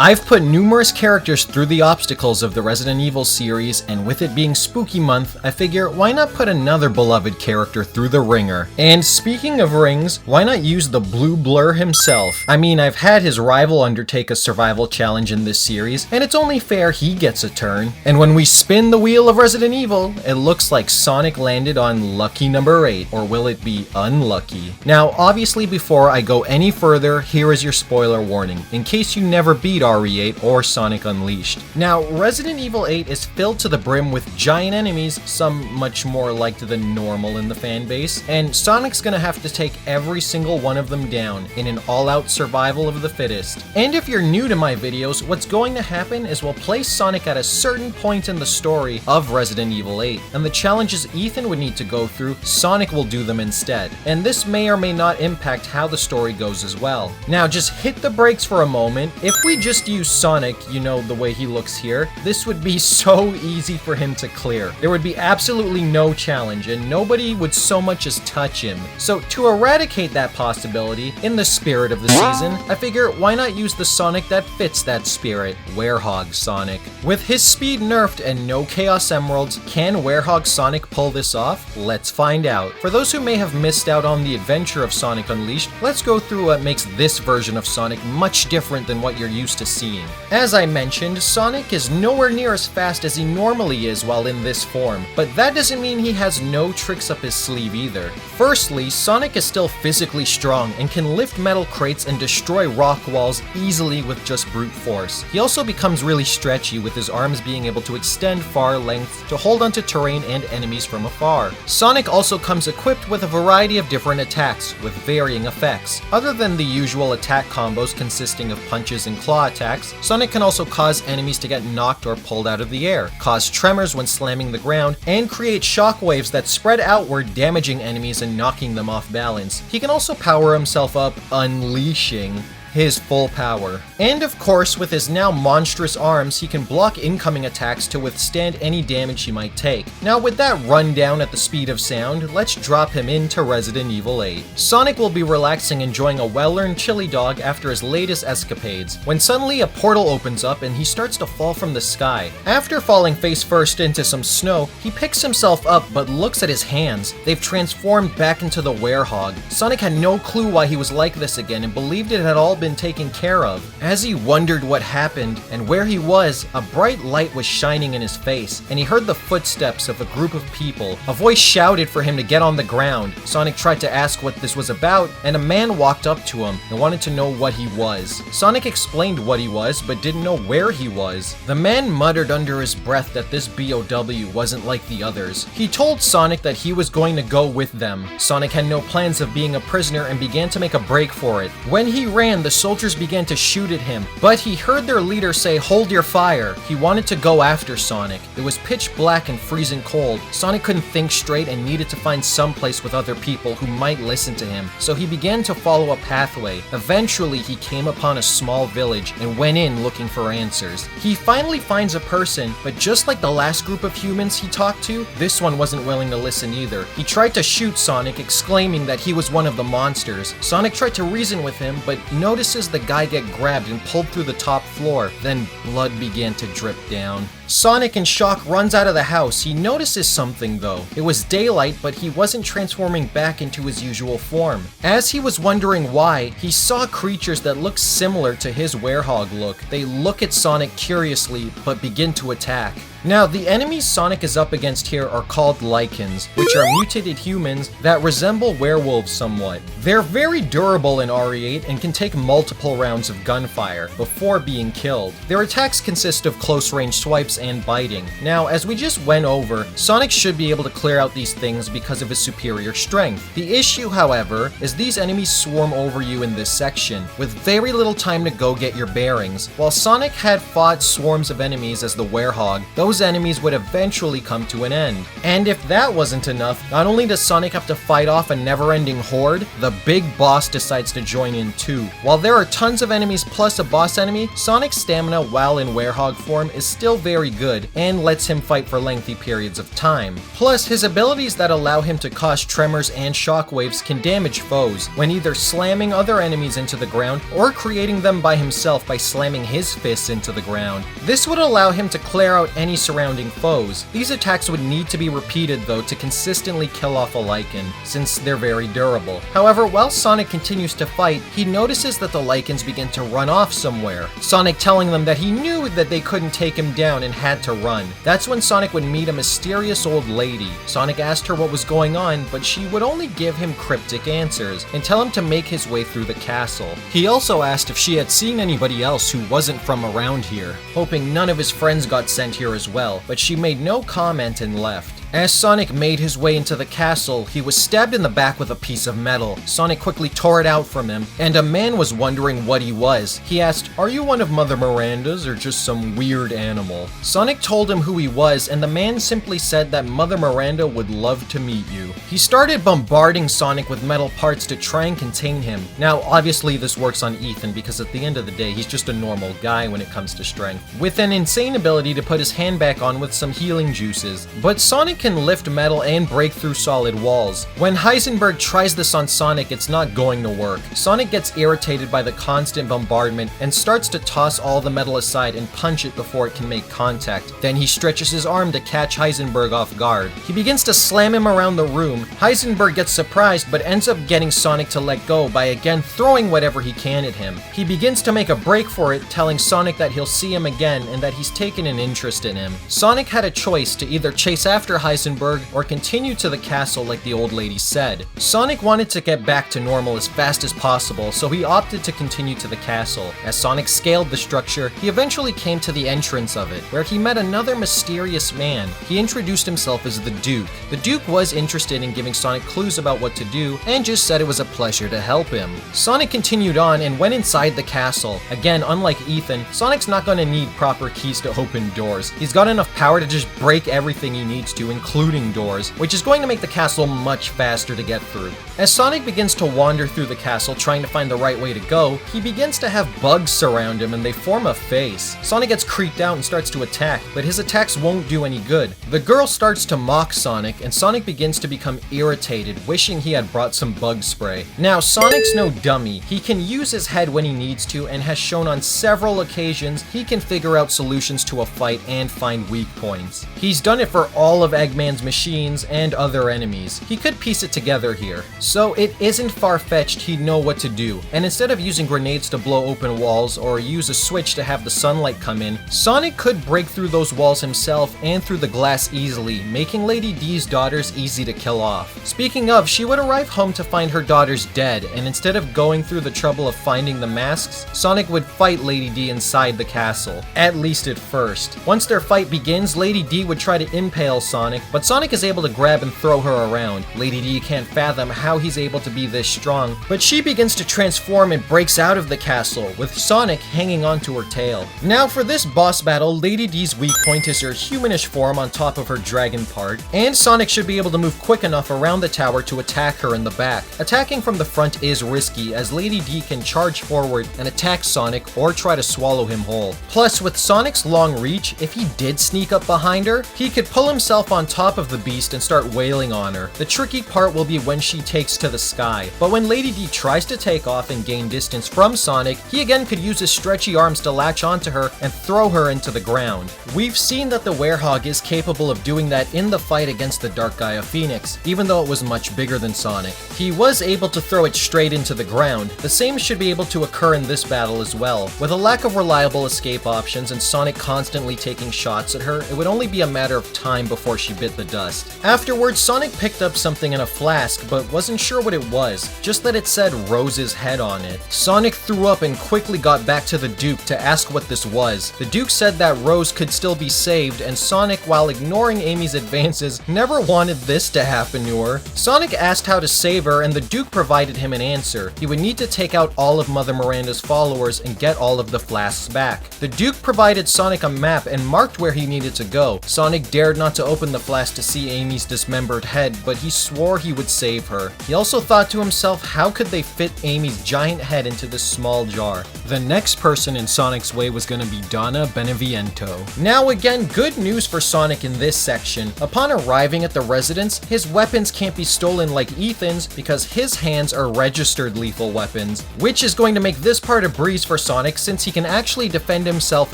I've put numerous characters through the obstacles of the Resident Evil series, and with it being spooky month, I figure why not put another beloved character through the ringer? And speaking of rings, why not use the Blue Blur himself? I mean, I've had his rival undertake a survival challenge in this series, and it's only fair he gets a turn. And when we spin the wheel of Resident Evil, it looks like Sonic landed on lucky number 8, or will it be unlucky? Now, obviously before I go any further, here is your spoiler warning, in case you never beat RE8 or Sonic Unleashed. Now, Resident Evil 8 is filled to the brim with giant enemies, some much more liked than normal in the fanbase, and Sonic's gonna have to take every single one of them down in an all-out survival of the fittest. And if you're new to my videos, what's going to happen is we'll place Sonic at a certain point in the story of Resident Evil 8, and the challenges Ethan would need to go through, Sonic will do them instead. And this may or may not impact how the story goes as well. Now, just hit the brakes for a moment. If we just use Sonic, you know, the way he looks here, this would be so easy for him to clear. There would be absolutely no challenge, and nobody would so much as touch him. So to eradicate that possibility, in the spirit of the season, I figure why not use the Sonic that fits that spirit, Werehog Sonic. With his speed nerfed and no Chaos Emeralds, can Werehog Sonic pull this off? Let's find out. For those who may have missed out on the adventure of Sonic Unleashed, let's go through what makes this version of Sonic much different than what you're used to seeing. As I mentioned, Sonic is nowhere near as fast as he normally is while in this form, but that doesn't mean he has no tricks up his sleeve either. Firstly, Sonic is still physically strong and can lift metal crates and destroy rock walls easily with just brute force. He also becomes really stretchy, with his arms being able to extend far length to hold onto terrain and enemies from afar. Sonic also comes equipped with a variety of different attacks, with varying effects. Other than the usual attack combos consisting of punches and claw attacks, Sonic can also cause enemies to get knocked or pulled out of the air, cause tremors when slamming the ground, and create shockwaves that spread outward, damaging enemies and knocking them off balance. He can also power himself up, unleashing his full power. And of course, with his now monstrous arms, he can block incoming attacks to withstand any damage he might take. Now with that rundown at the speed of sound, let's drop him into Resident Evil 8. Sonic will be relaxing, enjoying a well-earned chili dog after his latest escapades, when suddenly a portal opens up and he starts to fall from the sky. After falling face first into some snow, he picks himself up but looks at his hands. They've transformed back into the Werehog. Sonic had no clue why he was like this again and believed it had all been taken care of. As he wondered what happened and where he was, a bright light was shining in his face, and he heard the footsteps of a group of people. A voice shouted for him to get on the ground. Sonic tried to ask what this was about, and a man walked up to him and wanted to know what he was. Sonic explained what he was, but didn't know where he was. The man muttered under his breath that this BOW wasn't like the others. He told Sonic that he was going to go with them. Sonic had no plans of being a prisoner and began to make a break for it. When he ran, the soldiers began to shoot at him, but he heard their leader say, "Hold your fire." He wanted to go after Sonic. It was pitch black and freezing cold. Sonic couldn't think straight and needed to find some place with other people who might listen to him, so he began to follow a pathway. Eventually, he came upon a small village and went in looking for answers. He finally finds a person, but just like the last group of humans he talked to, this one wasn't willing to listen either. He tried to shoot Sonic, exclaiming that he was one of the monsters. Sonic tried to reason with him, but notices the guy get grabbed and pulled through the top floor. Then blood began to drip down. Sonic, in shock, runs out of the house. He notices something though. It was daylight, but he wasn't transforming back into his usual form. As he was wondering why, he saw creatures that looked similar to his Werehog look. They look at Sonic curiously, but begin to attack. Now, the enemies Sonic is up against here are called Lycans, which are mutated humans that resemble werewolves somewhat. They're very durable in RE8 and can take multiple rounds of gunfire before being killed. Their attacks consist of close-range swipes and biting. Now, as we just went over, Sonic should be able to clear out these things because of his superior strength. The issue, however, is these enemies swarm over you in this section, with very little time to go get your bearings. While Sonic had fought swarms of enemies as the Werehog, those those enemies would eventually come to an end. And if that wasn't enough, not only does Sonic have to fight off a never-ending horde, the big boss decides to join in too. While there are tons of enemies plus a boss enemy, Sonic's stamina while in Werehog form is still very good and lets him fight for lengthy periods of time. Plus, his abilities that allow him to cause tremors and shockwaves can damage foes when either slamming other enemies into the ground or creating them by himself by slamming his fists into the ground. This would allow him to clear out any surrounding foes. These attacks would need to be repeated though to consistently kill off a Lycan, since they're very durable. However, while Sonic continues to fight, he notices that the Lycans begin to run off somewhere, Sonic telling them that he knew that they couldn't take him down and had to run. That's when Sonic would meet a mysterious old lady. Sonic asked her what was going on, but she would only give him cryptic answers and tell him to make his way through the castle. He also asked if she had seen anybody else who wasn't from around here, hoping none of his friends got sent here as well, but she made no comment and left. As Sonic made his way into the castle, he was stabbed in the back with a piece of metal. Sonic quickly tore it out from him, and a man was wondering what he was. He asked, "Are you one of Mother Miranda's or just some weird animal?" Sonic told him who he was, and the man simply said that Mother Miranda would love to meet you. He started bombarding Sonic with metal parts to try and contain him. Now, obviously this works on Ethan because at the end of the day, he's just a normal guy when it comes to strength, with an insane ability to put his hand back on with some healing juices. But Sonic can lift metal and break through solid walls. When Heisenberg tries this on Sonic, it's not going to work. Sonic gets irritated by the constant bombardment and starts to toss all the metal aside and punch it before it can make contact. Then he stretches his arm to catch Heisenberg off guard. He begins to slam him around the room. Heisenberg gets surprised but ends up getting Sonic to let go by again throwing whatever he can at him. He begins to make a break for it, telling Sonic that he'll see him again and that he's taken an interest in him. Sonic had a choice to either chase after Heisenberg or continue to the castle like the old lady said. Sonic wanted to get back to normal as fast as possible, so he opted to continue to the castle. As Sonic scaled the structure, he eventually came to the entrance of it, where he met another mysterious man. He introduced himself as the Duke. The Duke was interested in giving Sonic clues about what to do, and just said it was a pleasure to help him. Sonic continued on and went inside the castle. Again, unlike Ethan, Sonic's not going to need proper keys to open doors. He's got enough power to just break everything he needs to, including doors, which is going to make the castle much faster to get through. As Sonic begins to wander through the castle trying to find the right way to go, he begins to have bugs surround him and they form a face. Sonic gets creeped out and starts to attack, but his attacks won't do any good. The girl starts to mock Sonic, and Sonic begins to become irritated, wishing he had brought some bug spray. Now, Sonic's no dummy. He can use his head when he needs to, and has shown on several occasions he can figure out solutions to a fight and find weak points. He's done it for all of Eggman's machines and other enemies. He could piece it together here. So it isn't far-fetched he'd know what to do, and instead of using grenades to blow open walls or use a switch to have the sunlight come in, Sonic could break through those walls himself and through the glass easily, making Lady D's daughters easy to kill off. Speaking of, she would arrive home to find her daughters dead, and instead of going through the trouble of finding the masks, Sonic would fight Lady D inside the castle. At least at first. Once their fight begins, Lady D would try to impale Sonic, but Sonic is able to grab and throw her around. Lady D can't fathom how he's able to be this strong, but she begins to transform and breaks out of the castle, with Sonic hanging onto her tail. Now for this boss battle, Lady D's weak point is her humanish form on top of her dragon part, and Sonic should be able to move quick enough around the tower to attack her in the back. Attacking from the front is risky, as Lady D can charge forward and attack Sonic or try to swallow him whole. Plus, with Sonic's long reach, if he did sneak up behind her, he could pull himself on top of the beast and start wailing on her. The tricky part will be when she takes to the sky, but when Lady D tries to take off and gain distance from Sonic, he again could use his stretchy arms to latch onto her and throw her into the ground. We've seen that the Werehog is capable of doing that in the fight against the Dark Gaia Phoenix, even though it was much bigger than Sonic. He was able to throw it straight into the ground. The same should be able to occur in this battle as well. With a lack of reliable escape options and Sonic constantly taking shots at her, it would only be a matter of time before she she bit the dust. Afterwards, Sonic picked up something in a flask, but wasn't sure what it was, just that it said Rose's head on it. Sonic threw up and quickly got back to the Duke to ask what this was. The Duke said that Rose could still be saved, and Sonic, while ignoring Amy's advances, never wanted this to happen to her. Sonic asked how to save her, and the Duke provided him an answer. He would need to take out all of Mother Miranda's followers and get all of the flasks back. The Duke provided Sonic a map and marked where he needed to go. Sonic dared not to open the flask to see Amy's dismembered head, but he swore he would save her. He also thought to himself, how could they fit Amy's giant head into this small jar? The next person in Sonic's way was going to be Beneviento. Now again, good news for Sonic in this section. Upon arriving at the residence, his weapons can't be stolen like Ethan's because his hands are registered lethal weapons, which is going to make this part a breeze for Sonic since he can actually defend himself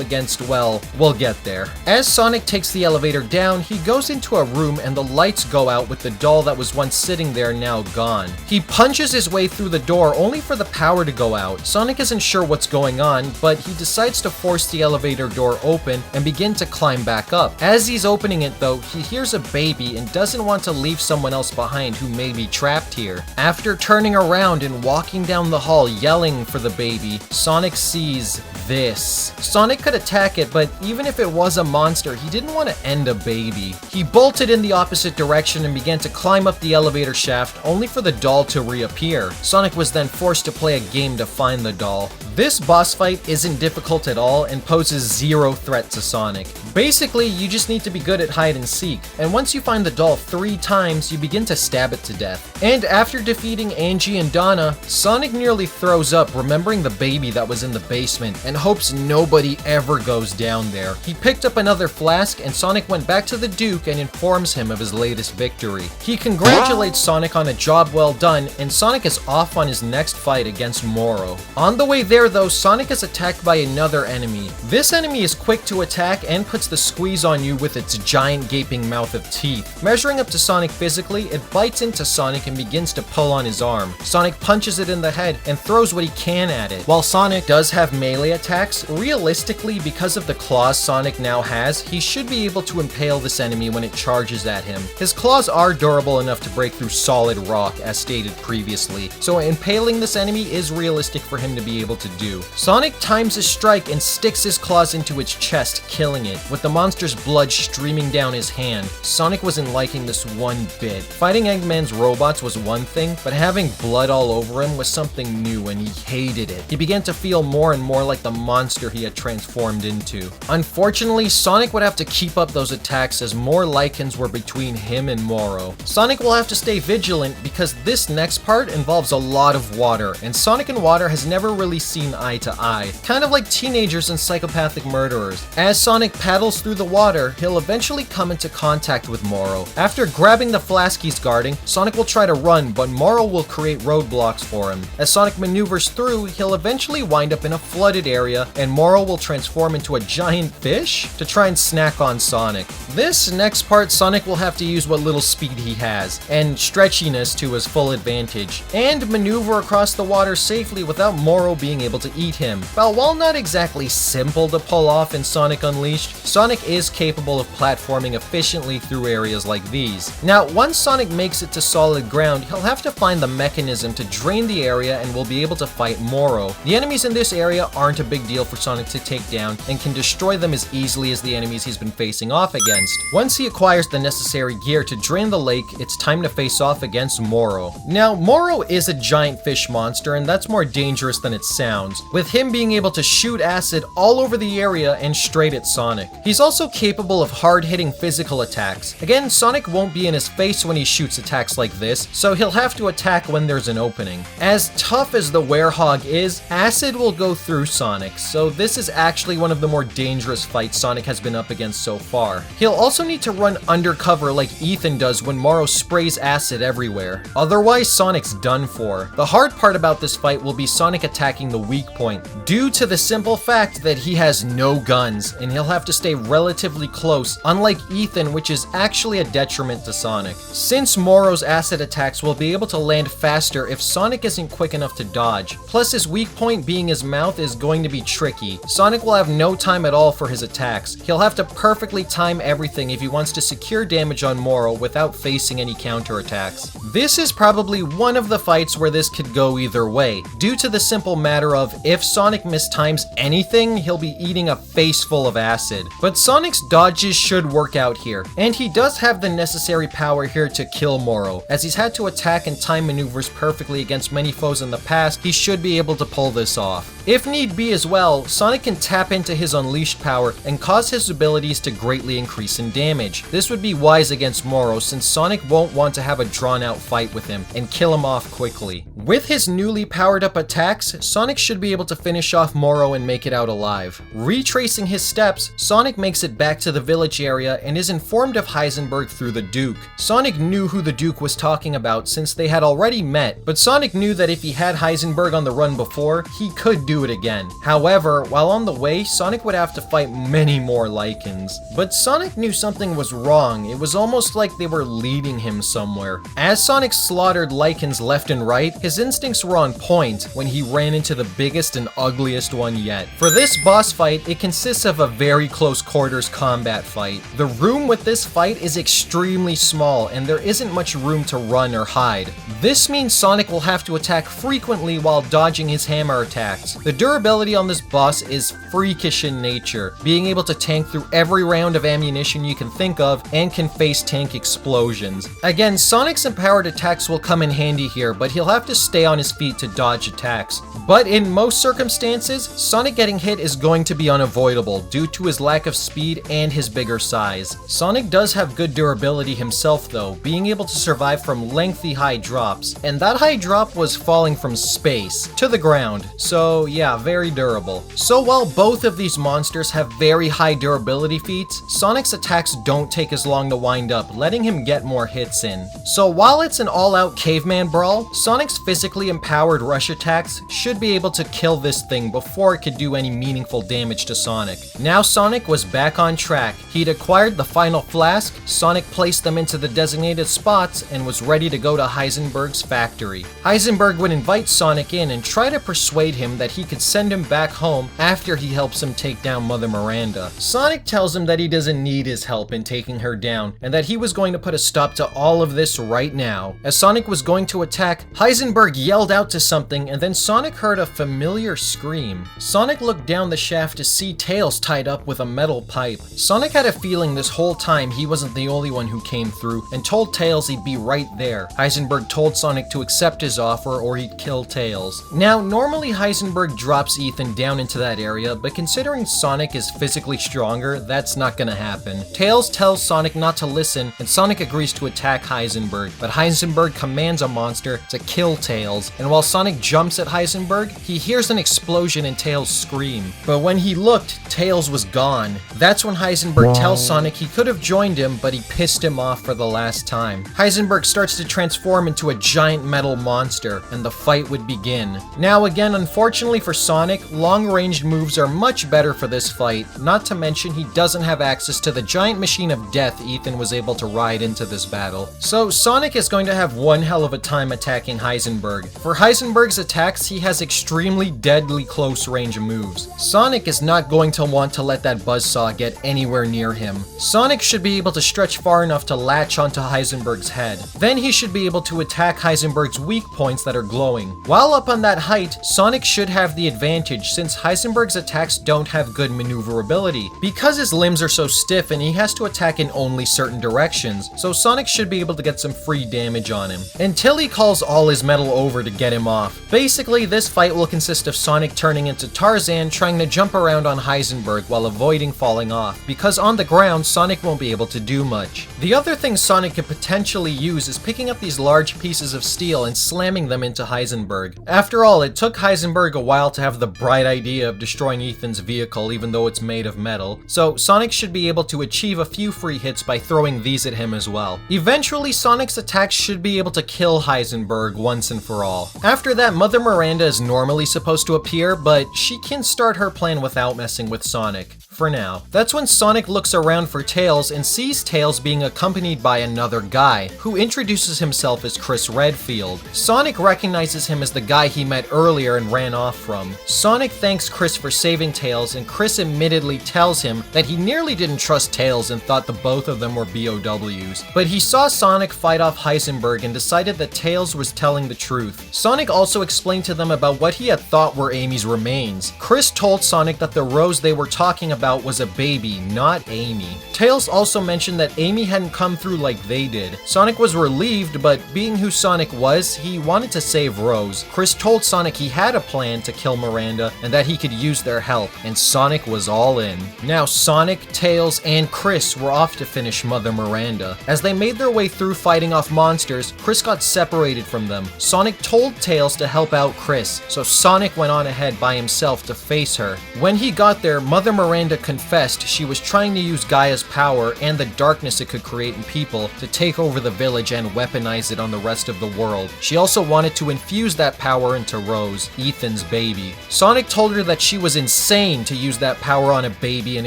against, well, we'll get there. As Sonic takes the elevator down, he goes into a room and the lights go out with the doll that was once sitting there now gone. He punches his way through the door only for the power to go out. Sonic isn't sure what's going on, but he decides to force the elevator door open and begin to climb back up. As he's opening it though, he hears a baby and doesn't want to leave someone else behind who may be trapped here. After turning around and walking down the hall yelling for the baby, Sonic sees this. Sonic could attack it, but even if it was a monster, he didn't want to end a baby. He bolted in the opposite direction and began to climb up the elevator shaft, only for the doll to reappear. Sonic was then forced to play a game to find the doll. This boss fight isn't difficult at all and poses zero threat to Sonic. Basically, you just need to be good at hide and seek, and once you find the doll 3 times, you begin to stab it to death. And after defeating Angie and Donna, Sonic nearly throws up remembering the baby that was in the basement and hopes nobody ever goes down there. He picked up another flask and Sonic went back to the Duke and informs him of his latest victory. He congratulates Sonic on a job well done, and Sonic is off on his next fight against Moreau. On the way there though, Sonic is attacked by another enemy. This enemy is quick to attack and puts the squeeze on you with its giant gaping mouth of teeth. Measuring up to Sonic physically, it bites into Sonic and begins to pull on his arm. Sonic punches it in the head and throws what he can at it. While Sonic does have melee attacks, realistically, because of the claws Sonic now has, he should be able to impale this enemy when it charges at him. His claws are durable enough to break through solid rock, as stated previously, so impaling this enemy is realistic for him to be able to do. Sonic times his strike and sticks his claws into its chest, killing it, with the monster's blood streaming down his hand. Sonic wasn't liking this one bit. Fighting Eggman's robots was one thing, but having blood all over him was something new and he hated it. He began to feel more and more like the monster he had transformed into. Unfortunately, Sonic would have to keep up those attacks as more lichens were between him and Moreau. Sonic will have to stay vigilant because this next part involves a lot of water, and Sonic and water has never really seen eye to eye, kind of like teenagers and psychopathic murderers. As Sonic paddles through the water, he'll eventually come into contact with Moreau. After grabbing the flask he's guarding, Sonic will try to run, but Moreau will create roadblocks for him. As Sonic maneuvers through, he'll eventually wind up in a flooded area, and Moreau will transform into a giant fish to try and snack on Sonic. This next part, Sonic will have to use what little speed he has, and stretchiness to his full advantage, and maneuver across the water safely without Moreau being able to eat him. While not exactly simple to pull off in Sonic Unleashed, Sonic is capable of platforming efficiently through areas like these. Now, once Sonic makes it to solid ground, he'll have to find the mechanism to drain the area and will be able to fight Moreau. The enemies in this area aren't a big deal for Sonic to take down and can destroy them as easily as the enemies he's been facing off against. Once he acquires the necessary gear to drain the lake, it's time to face off against Moreau. Now, Moreau is a giant fish monster, and that's more dangerous than it sounds, with him being able to shoot acid all over the area and straight at Sonic. He's also capable of hard-hitting physical attacks. Again, Sonic won't be in his face when he shoots attacks like this, so he'll have to attack when there's an opening. As tough as the Werehog is, acid will go through Sonic, so this is actually one of the more dangerous fights Sonic has been up against so far. He'll also need to run undercover like Ethan does when Moreau sprays acid everywhere. Otherwise, Sonic's done for. The hard part about this fight will be Sonic attacking the weak point, due to the simple fact that he has no guns, and he'll have to stay relatively close, unlike Ethan, which is actually a detriment to Sonic. Since Moreau's acid attacks will be able to land faster if Sonic isn't quick enough to dodge, plus his weak point being his mouth is going to be tricky. Sonic will have no time at all for his attacks. He'll have to perfectly time everything if he wants wants to secure damage on Moreau without facing any counterattacks. This is probably one of the fights where this could go either way, due to the simple matter of if Sonic mistimes anything, he'll be eating a face full of acid. But Sonic's dodges should work out here, and he does have the necessary power here to kill Moreau. As he's had to attack and time maneuvers perfectly against many foes in the past, he should be able to pull this off. If need be as well, Sonic can tap into his unleashed power and cause his abilities to greatly increase in damage. This would be wise against Moreau since Sonic won't want to have a drawn out fight with him and kill him off quickly. With his newly powered up attacks, Sonic should be able to finish off Moreau and make it out alive. Retracing his steps, Sonic makes it back to the village area and is informed of Heisenberg through the Duke. Sonic knew who the Duke was talking about since they had already met, but Sonic knew that if he had Heisenberg on the run before, he could do it again. However, while on the way, Sonic would have to fight many more Lycans. But Sonic knew something was wrong. It was almost like they were leading him somewhere. As Sonic slaughtered Lycans left and right, his instincts were on point when he ran into the biggest and ugliest one yet. For this boss fight, it consists of a very close quarters combat fight. The room with this fight is extremely small and there isn't much room to run or hide. This means Sonic will have to attack frequently while dodging his hammer attacks. The durability on this boss is freakish in nature, being able to tank through every round of ammunition you can think of and can face tank explosions. Again, Sonic's empowered attacks will come in handy here, but he'll have to stay on his feet to dodge attacks. But in most circumstances, Sonic getting hit is going to be unavoidable due to his lack of speed and his bigger size. Sonic does have good durability himself though, being able to survive from lengthy high drops, and that high drop was falling from space to the ground, so yeah, very durable. So while both of these monsters have very high durability feats, Sonic's attacks don't take as long to wind up, letting him get more hits in. So while it's an all-out caveman brawl, Sonic's physically empowered rush attacks should be able to kill this thing before it could do any meaningful damage to Sonic. Now Sonic was back on track. He'd acquired the final flask, Sonic placed them into the designated spots, and was ready to go to Heisenberg's factory. Heisenberg would invite Sonic in and try to persuade him that he could send him back home after he helps him take down Mother Miranda. Sonic tells him that he doesn't need his help in taking her down, and that he was going to put a stop to all of this right now. As Sonic was going to attack, Heisenberg yelled out to something, and then Sonic heard a familiar scream. Sonic looked down the shaft to see Tails tied up with a metal pipe. Sonic had a feeling this whole time he wasn't the only one who came through, and told Tails he'd be right there. Heisenberg told Sonic to accept his offer or he'd kill Tails. Now, normally Heisenberg drops Ethan down into that area, but considering Sonic is physically stronger, that's not gonna happen. Tails tells Sonic not to listen, and Sonic agrees to attack Heisenberg, but Heisenberg commands a monster to kill Tails, and while Sonic jumps at Heisenberg, he hears an explosion and Tails scream. But when he looked, Tails was gone. That's when Heisenberg tells Sonic he could have joined him, but he pissed him off for the last time. Heisenberg starts to transform into a giant metal monster, and the fight would begin. Now again, unfortunately for Sonic, long-ranged moves are much better for this fight, not to mention he doesn't have access to the giant machine of death Ethan was able to ride into this battle. So Sonic is going to have one hell of a time attacking Heisenberg. For Heisenberg's attacks, he has extremely deadly close-range moves. Sonic is not going to want to let that buzzsaw get anywhere near him. Sonic should be able to stretch far enough to latch onto Heisenberg's head. Then he should be able to attack Heisenberg's weak points that are glowing. While up on that height, Sonic should have the advantage since Heisenberg's attacks don't have good maneuverability. Because his limbs are so stiff and he has to attack in only certain directions, so Sonic should be able to get some free damage on him. Until he calls all his metal over to get him off. Basically, this fight will consist of Sonic turning into Tarzan trying to jump around on Heisenberg while avoiding falling off, because on the ground, Sonic won't be able to do much. The other thing Sonic could potentially use is picking up these large pieces of steel and slamming them into Heisenberg. After all, it took Heisenberg a while to have the bright idea of destroying Ethan's vehicle even though it's made of metal, so Sonic should be able to achieve a few free hits by throwing these at him as well. Eventually, Sonic's attacks should be able to kill Heisenberg once and for all. After that, Mother Miranda is normally supposed to appear, but she can start her plan without messing with Sonic. for now. That's when Sonic looks around for Tails and sees Tails being accompanied by another guy, who introduces himself as Chris Redfield. Sonic recognizes him as the guy he met earlier and ran off from. Sonic thanks Chris for saving Tails, and Chris admittedly tells him that he nearly didn't trust Tails and thought the both of them were BOWs. But he saw Sonic fight off Heisenberg and decided that Tails was telling the truth. Sonic also explained to them about what he had thought were Amy's remains. Chris told Sonic that the Rose they were talking about was a baby, not Amy. Tails also mentioned that Amy hadn't come through like they did. Sonic was relieved, but being who Sonic was, he wanted to save Rose. Chris told Sonic he had a plan to kill Miranda and that he could use their help, and Sonic was all in. Now Sonic, Tails, and Chris were off to finish Mother Miranda. As they made their way through fighting off monsters, Chris got separated from them. Sonic told Tails to help out Chris, so Sonic went on ahead by himself to face her. When he got there, Mother Miranda confessed she was trying to use Gaia's power and the darkness it could create in people to take over the village and weaponize it on the rest of the world. She also wanted to infuse that power into Rose, Ethan's baby. Sonic told her that she was insane to use that power on a baby and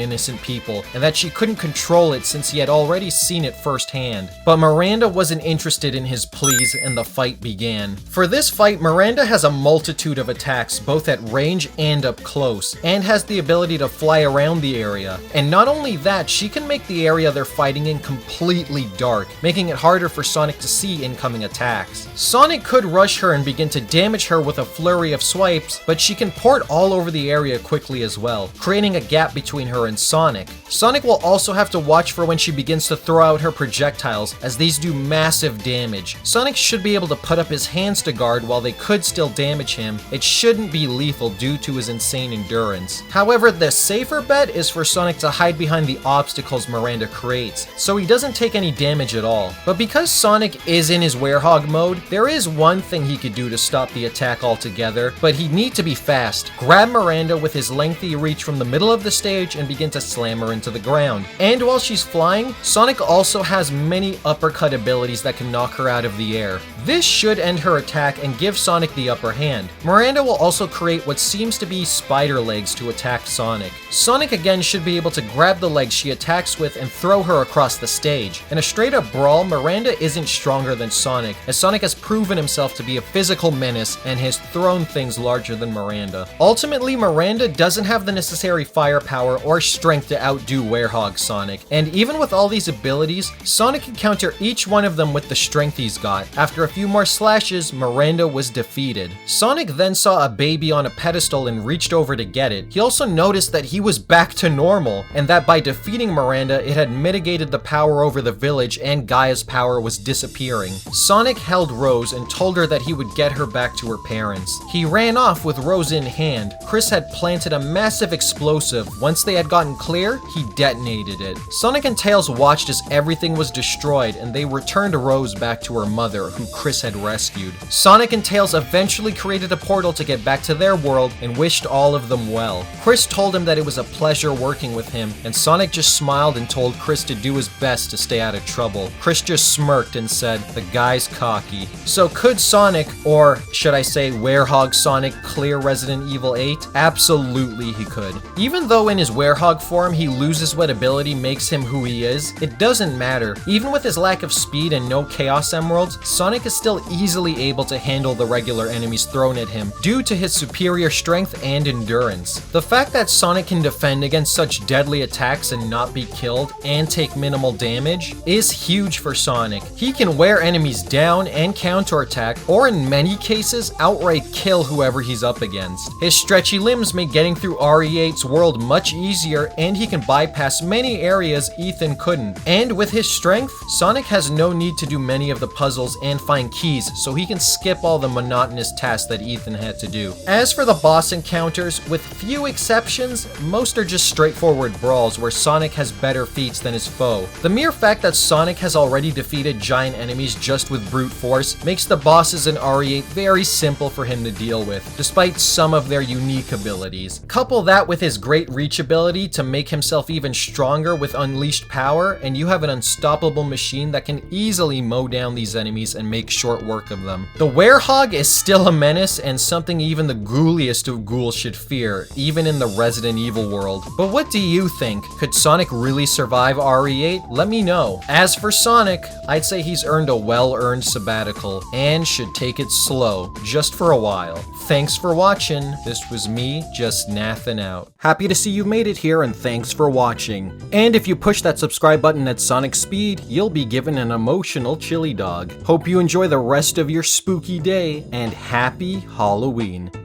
innocent people, and that she couldn't control it since he had already seen it firsthand. But Miranda wasn't interested in his pleas, and the fight began. For this fight, Miranda has a multitude of attacks, both at range and up close, and has the ability to fly around the area. And not only that, she can make the area they're fighting in completely dark, making it harder for Sonic to see incoming attacks. Sonic could rush her and begin to damage her with a flurry of swipes, but she can port all over the area quickly as well, creating a gap between her and Sonic. Sonic will also have to watch for when she begins to throw out her projectiles, as these do massive damage. Sonic should be able to put up his hands to guard while they could still damage him. It shouldn't be lethal due to his insane endurance. However, the safer bet is for Sonic to hide behind the obstacles Miranda creates, so he doesn't take any damage at all. But because Sonic is in his Werehog mode, there is one thing he could do to stop the attack altogether, but he'd need to be fast. Grab Miranda with his lengthy reach from the middle of the stage and begin to slam her into the ground. And while she's flying, Sonic also has many uppercut abilities that can knock her out of the air. This should end her attack and give Sonic the upper hand. Miranda will also create what seems to be spider legs to attack Sonic. Sonic again should be able to grab the legs she attacks with and throw her across the stage. In a straight up brawl, Miranda isn't stronger than Sonic, as Sonic has proven himself to be a physical menace and has thrown things larger than Miranda. Ultimately, Miranda doesn't have the necessary firepower or strength to outdo Werehog Sonic, and even with all these abilities, Sonic can counter each one of them with the strength he's got. After a few more slashes, Miranda was defeated. Sonic then saw a baby on a pedestal and reached over to get it. He also noticed that he was back to normal, and that by defeating Miranda, it had mitigated the power over the village and Gaia's power was disappearing. Sonic held Rose and told her that he would get her back to her parents. He ran off with Rose in hand. Chris had planted a massive explosive. Once they had gotten clear, he detonated it. Sonic and Tails watched as everything was destroyed, and they returned Rose back to her mother, who Chris had rescued. Sonic and Tails eventually created a portal to get back to their world and wished all of them well. Chris told him that it was a pleasure working with him, and Sonic just smiled and told Chris to do his best to stay out of trouble. Chris just smirked and said, "The guy's cocky." So could Sonic, or should I say Werehog Sonic, clear Resident Evil 8? Absolutely he could. Even though in his Werehog form he loses what ability makes him who he is, it doesn't matter. Even with his lack of speed and no Chaos Emeralds, Sonic is still easily able to handle the regular enemies thrown at him due to his superior strength and endurance. The fact that Sonic can defend against such deadly attacks and not be killed and take minimal damage is huge for Sonic. He can wear enemies down and counterattack, or in many cases, outright kill whoever he's up against. His stretchy limbs make getting through RE8's world much easier, and he can bypass many areas Ethan couldn't. And with his strength, Sonic has no need to do many of the puzzles and find keys, so he can skip all the monotonous tasks that Ethan had to do. As for the boss encounters, with few exceptions, most are just straightforward brawls where Sonic has better feats than his foe. The mere fact that Sonic has already defeated giant enemies just with brute force makes the bosses in RE8 very simple for him to deal with, despite some of their unique abilities. Couple that with his great reach ability to make himself even stronger with unleashed power, and you have an unstoppable machine that can easily mow down these enemies and make make short work of them. The Werehog is still a menace and something even the ghouliest of ghouls should fear, even in the Resident Evil world. But what do you think? Could Sonic really survive RE8? Let me know. As for Sonic, I'd say he's earned a well-earned sabbatical and should take it slow, just for a while. Thanks for watching. This was me, just nathing out. Happy to see you made it here, and thanks for watching. And if you push that subscribe button at Sonic speed, you'll be given an emotional chili dog. Hope you enjoy the rest of your spooky day, and happy Halloween.